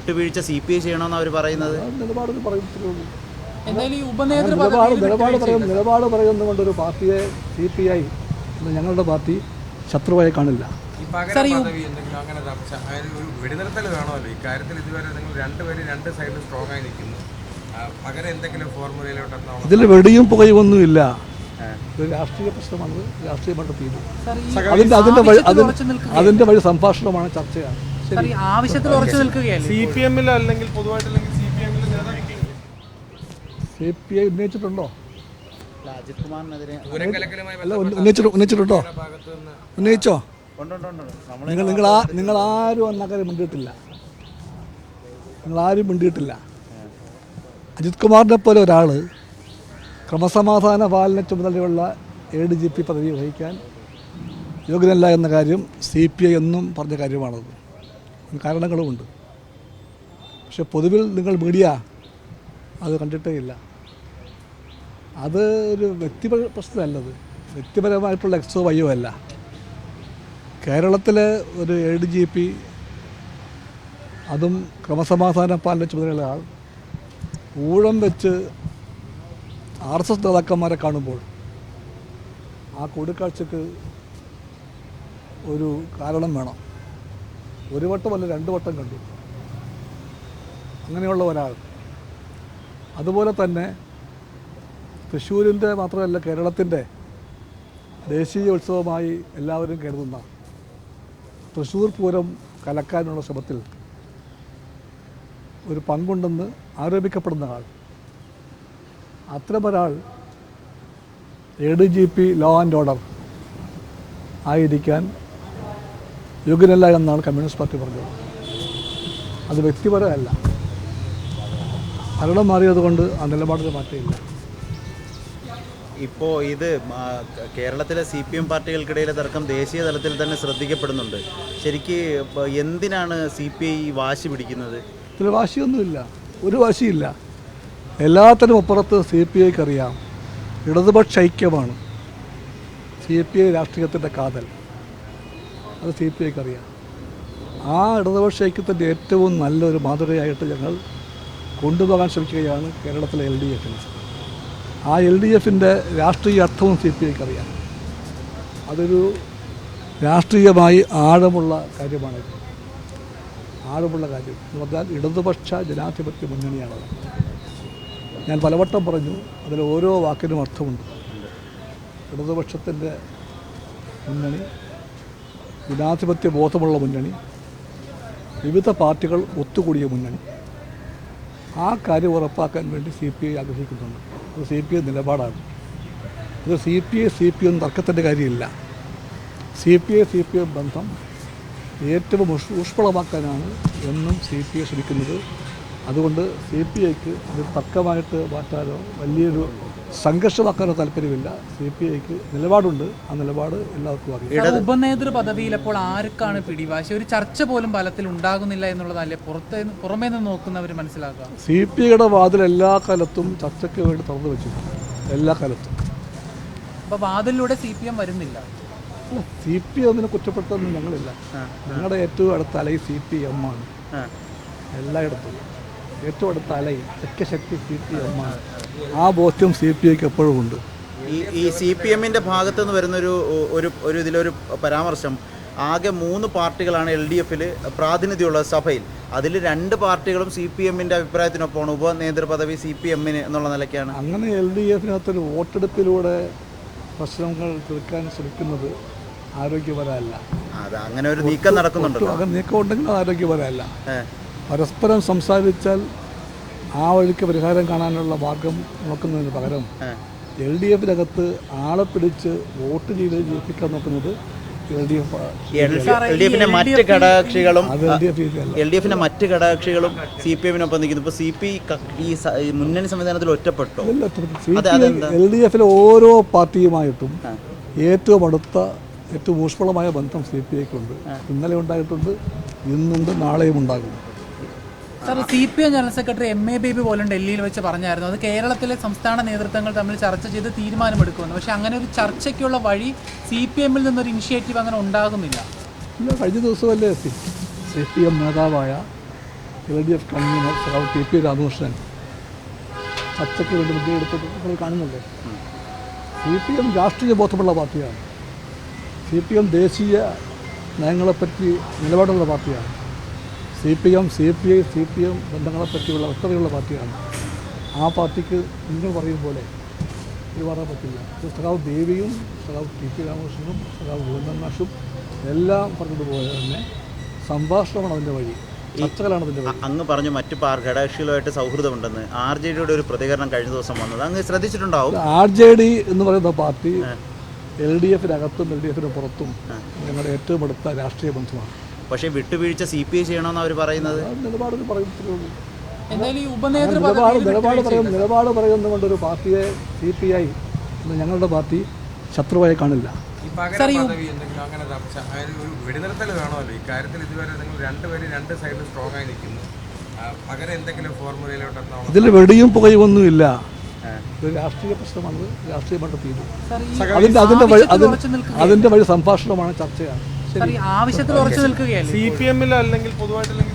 വിട്ടുവീഴ്ച CPI ചെയ്യണമെന്ന് അവർ പറയുന്നത്? നിലപാട് പറയുന്നുള്ളൂ. നിലപാട് പറയുന്നതുകൊണ്ടൊരു പാർട്ടിയെ CPI ഞങ്ങളുടെ പാർട്ടി ശത്രുവായി കാണില്ല. വെടിനിർത്തൽ വേണമല്ലോ ഈ കാര്യത്തിൽ. ഇതുവരെ നിങ്ങൾ രണ്ടുപേരും രണ്ട് സൈഡിൽ സ്ട്രോങ് ആയി നിൽക്കുന്നു. പകരം എന്തെങ്കിലും ഫോർമുലയിലോട്ട് ഇതിൽ വെടിയും പുകയും ഒന്നുമില്ല. ഒരു രാഷ്ട്രീയ പ്രശ്നമാണ്, രാഷ്ട്രീയമായിട്ട് തീരും. അതിന്റെ വഴി സംഭാഷണമാണ്, ചർച്ചയാണ്. CPM-ൽ അല്ലെങ്കിൽ പൊതുവായിട്ടല്ലെങ്കിൽ CPI ഉന്നയിച്ചിട്ടുണ്ടോ? അജിത് കുമാറിനെതിരെ ഉന്നയിച്ചിട്ടുണ്ടോ? ഉന്നയിച്ചോ? നിങ്ങൾ ആരും അന്നക്കാര്യം മിണ്ടിയിട്ടില്ല. നിങ്ങളാരും മിണ്ടിയിട്ടില്ല. അജിത് കുമാറിനെ പോലെ ഒരാൾ ക്രമസമാധാന പാലന ചുമതലയുള്ള ADGP പദവി വഹിക്കാൻ യോഗ്യനല്ല എന്ന കാര്യം CPI എന്നും പറഞ്ഞ കാര്യമാണത്. കാരണങ്ങളുമുണ്ട്. പക്ഷെ പൊതുവിൽ നിങ്ങൾ മീഡിയ അത് കണ്ടിട്ടേ ഇല്ല. അത് ഒരു വ്യക്തിപര പ്രശ്നമല്ലത്, വ്യക്തിപരമായിട്ടുള്ള എക്സോ വയ്യോ അല്ല. കേരളത്തിലെ ഒരു ADGP, അതും ക്രമസമാധാന പാലന ചുമതലയുള്ള ആൾ, ഊഴം വെച്ച് RSS നേതാക്കന്മാരെ കാണുമ്പോൾ ആ കൂടിക്കാഴ്ചക്ക് ഒരു കാരണം വേണം. ഒരു വട്ടമല്ല, 2 വട്ടം കണ്ടു അങ്ങനെയുള്ള ഒരാൾ. അതുപോലെ തന്നെ തൃശ്ശൂരിൻ്റെ മാത്രമല്ല കേരളത്തിൻ്റെ ദേശീയ ഉത്സവമായി എല്ലാവരും കരുതുന്ന തൃശ്ശൂർ പൂരം കലക്കാനുള്ള ശ്രമത്തിൽ ഒരു പങ്കുണ്ടെന്ന് ആരോപിക്കപ്പെടുന്ന ആൾ, അത്തരമൊരാൾ ADGP ലോ ആൻഡ് ഓർഡർ ആയിരിക്കാൻ യോഗ്യനല്ല എന്നാണ് കമ്മ്യൂണിസ്റ്റ് പാർട്ടി പറഞ്ഞത്. അത് വ്യക്തിപരമല്ല, ഭരണം മാറിയതുകൊണ്ട് ആ നിലപാടിൽ മാറ്റമില്ല. ഇപ്പോൾ ഇത് കേരളത്തിലെ CPM പാർട്ടികൾക്കിടയിലെ തർക്കം ദേശീയ തലത്തിൽ തന്നെ ശ്രദ്ധിക്കപ്പെടുന്നുണ്ട്. ശരിക്ക് എന്തിനാണ് CPI വാശി പിടിക്കുന്നത്? ഇതിൽ വാശിയൊന്നുമില്ല, ഒരു വാശിയില്ല. എല്ലാത്തിനും അപ്പുറത്ത് CPIക്ക് അറിയാം ഇടതുപക്ഷ ഐക്യമാണ് CPI രാഷ്ട്രീയത്തിൻ്റെ കാതൽ. അത് CPIക്ക് അറിയാം. ആ ഇടതുപക്ഷ ഐക്യത്തിൻ്റെ ഏറ്റവും നല്ലൊരു മാതൃകയായിട്ട് ഞങ്ങൾ കൊണ്ടുപോകാൻ ശ്രമിക്കുകയാണ് കേരളത്തിലെ LDF-ന്. ആ LDF-ൻ്റെ രാഷ്ട്രീയ അർത്ഥവും CPIക്ക് അറിയാം. അതൊരു രാഷ്ട്രീയമായി ആഴമുള്ള കാര്യമാണത്. ആഴമുള്ള കാര്യം എന്ന് പറഞ്ഞാൽ ഇടതുപക്ഷ ജനാധിപത്യ മുന്നണിയാണത്. ഞാൻ പലവട്ടം പറഞ്ഞു, അതിൽ ഓരോ വാക്കിനും അർത്ഥമുണ്ട്. ഇടതുപക്ഷത്തിൻ്റെ മുന്നണി, ജനാധിപത്യ ബോധമുള്ള മുന്നണി, വിവിധ പാർട്ടികൾ ഒത്തുകൂടിയ മുന്നണി. ആ കാര്യം ഉറപ്പാക്കാൻ വേണ്ടി CPI ആഗ്രഹിക്കുന്നുണ്ട്. അത് CPI നിലപാടാണ്. അത് CPI തർക്കത്തിൻ്റെ കാര്യമില്ല. CPI ബന്ധം ഏറ്റവും ഊഷ്മളമാക്കാനാണ് എന്നും CPI ശ്രമിക്കുന്നത്. അതുകൊണ്ട് CPIക്ക് ഇത് തർക്കമായിട്ട് മാറ്റാനോ വലിയൊരു സംഘർഷമാക്കാനോ താല്പര്യമില്ല. CPIക്ക് നിലപാടുണ്ട്. ആ നിലപാട് എല്ലാവർക്കും അറിയാം. ഉപനേതൃ പദവിയിൽ അപ്പോൾ ആർക്കാണ് പിടിവാശി? ഒരു ചർച്ച പോലും ഫലത്തിൽ ഉണ്ടാകുന്നില്ല എന്നുള്ളതല്ലേ പുറമേ നിന്ന് നോക്കുന്നവർ മനസ്സിലാക്കുക? CPIയുടെ വാതിൽ എല്ലാ കാലത്തും ചർച്ചയ്ക്ക് വേണ്ടി തുറന്നു വെച്ചിട്ടുണ്ട്, എല്ലാ കാലത്തും. അപ്പോൾ വാതിലിലൂടെ CPM വരുന്നില്ല. CPM കുറ്റപ്പെടുത്തൊന്നും ഞങ്ങളില്ല. ഞങ്ങളുടെ ഏറ്റവും അടുത്ത അലൈ CPM ആണ്. എല്ലായിടത്തും ഏറ്റവും അടുത്ത അലൈ ഐക്യശക്തി CPM ആണ്. ആ ബോധ്യം CPIക്ക് എപ്പോഴും ഉണ്ട്. ഈ CPM-ൻ്റെ ഭാഗത്തു നിന്ന് വരുന്നൊരു ഇതിലൊരു പരാമർശം, ആകെ 3 പാർട്ടികളാണ് LDF-ൽ പ്രാതിനിധ്യമുള്ള സഭയിൽ. അതിൽ 2 പാർട്ടികളും CPM-ൻ്റെ അഭിപ്രായത്തിനൊപ്പമാണ് ഉപനേതൃപദവി CPM-ന് എന്നുള്ള നിലയ്ക്കാണ്. അങ്ങനെ LDF-നകത്തൊരു വോട്ടെടുപ്പിലൂടെ പ്രശ്നങ്ങൾ തീർക്കാൻ ശ്രമിക്കുന്നത് ആരോഗ്യപരമല്ല. അത് അങ്ങനെ ഒരു നീക്കം നടക്കുന്നുണ്ടല്ലോ. അങ്ങനെ നീക്കം ഉണ്ടെങ്കിൽ അത് ആരോഗ്യപരമല്ല. പരസ്പരം സംസാരിച്ചാൽ ആ വഴിക്ക് പരിഹാരം കാണാനുള്ള മാർഗം നോക്കുന്നതിന് പകരം LDF-നകത്ത് ആളെ പിടിച്ച് വോട്ട് ചെയ്ത് ജയിപ്പിക്കാൻ നോക്കുന്നത് LDF-ന്റെ മറ്റ് ഘടകകക്ഷികളും CPM-നൊപ്പം നിൽക്കുന്നു. ഇപ്പോൾ CPI ഈ മുന്നണി സംവിധാനത്തിൽ ഒറ്റപ്പെട്ടോ? LDF-ലെ ഓരോ പാർട്ടിയുമായിട്ടും ഏറ്റവും അടുത്ത, ഏറ്റവും ഊഷ്മളമായ ബന്ധം CPIക്കുണ്ട്. ഇന്നലെ ഉണ്ടായിട്ടുണ്ട്, ഇന്നുണ്ട്, നാളെയും ഉണ്ടാകും. Sir, CPM general secretary MA baby പോലും ഡൽഹിയിൽ വെച്ച് പറഞ്ഞായിരുന്നു അത് കേരളത്തിലെ സംസ്ഥാന നേതൃത്വങ്ങൾ തമ്മിൽ ചർച്ച ചെയ്ത് തീരുമാനമെടുക്കുമെന്ന്. പക്ഷേ അങ്ങനെ ഒരു ചർച്ചയ്ക്കുള്ള വഴി CPM-ൽ നിന്നൊരു ഇനിഷ്യേറ്റീവ് അങ്ങനെ ഉണ്ടാകുന്നില്ല. ഇല്ല, കഴിഞ്ഞ ദിവസമല്ലേ CPM നേതാവായ LDF കൺവീനർ സഖാവ് TP രാമകൃഷ്ണൻ ചർച്ചയ്ക്ക് വേണ്ടി മുൻകൈയെടുത്തത് നിങ്ങൾ കാണുന്നുണ്ട്. CPM രാഷ്ട്രീയ ബോധമുള്ള പാർട്ടിയാണ്. CPM ദേശീയ നയങ്ങളെപ്പറ്റി നിലപാടുള്ള പാർട്ടിയാണ്. CPM CPI CPM ബന്ധങ്ങളെപ്പറ്റിയുള്ള വ്യക്തതയുള്ള പാർട്ടിയാണ്. ആ പാർട്ടിക്ക് നിങ്ങൾ പറയും പോലെ ഇത് പറയാൻ പറ്റില്ല. സഖാവ് ദേവിയും സഖാവ് TP രാമകൃഷ്ണനും സഖാവ് ഗോവിന്ദൻ മാഷും എല്ലാം പറഞ്ഞതുപോലെ തന്നെ സംഭാഷണമാണ് അതിൻ്റെ വഴി, ചർച്ചകളാണ് അതിൻ്റെ വഴി. അങ്ങ് പറഞ്ഞു മറ്റു ഘടകകക്ഷികളുമായിട്ട് സൗഹൃദമുണ്ടെന്ന്. RJDയുടെ ഒരു പ്രതികരണം കഴിഞ്ഞ ദിവസം വന്നത് അങ്ങ് ശ്രദ്ധിച്ചിട്ടുണ്ടാവും. RJD എന്ന് പറയുന്ന പാർട്ടി LDFനകത്തും LDFന് പുറത്തും ഞങ്ങളുടെ ഏറ്റവും അടുത്ത രാഷ്ട്രീയ ബന്ധമാണ്. പക്ഷേ വിട്ടുവീഴ്ച CPI ചെയ്യണമെന്ന് അവർ പറയുന്നത്. നിലപാട് പറയുന്നതേ ഉള്ളൂ. എന്തായാലും ഈ ഉപനേതൃ നിലപാട് പറയുന്നതുകൊണ്ടൊരു പാർട്ടിയെ CPI എന്ന് ഞങ്ങളുടെ പാർട്ടി ശത്രുവായി കാണില്ല. ഈ പകരം പദവി എന്തെങ്കിലും അങ്ങനെ ഒരു വെടിനിർത്തൽ വേണമല്ലോ. ഇക്കാര്യത്തിൽ ഇതുവരെ നിങ്ങൾ രണ്ടുപേരും രണ്ട് സൈഡിൽ സ്ട്രോങ് ആയി നിൽക്കുന്നു. പകരം എന്തെങ്കിലും ഫോർമുലയിലോട്ടെത്താണോ? ഇതിൽ വെടിയും പുകയും ഒന്നുമില്ല. ഇത് രാഷ്ട്രീയ പ്രശ്നമാണ്, രാഷ്ട്രീയമായിട്ട് തീരും. അതിൻ്റെ വഴി സംഭാഷണമാണ്, ചർച്ചയാണ്. ആവശ്യത്തിൽ ഉറച്ചു നിൽക്കുകയല്ലേ CPM അല്ലെങ്കിൽ പൊതുവായിട്ടല്ലെങ്കിൽ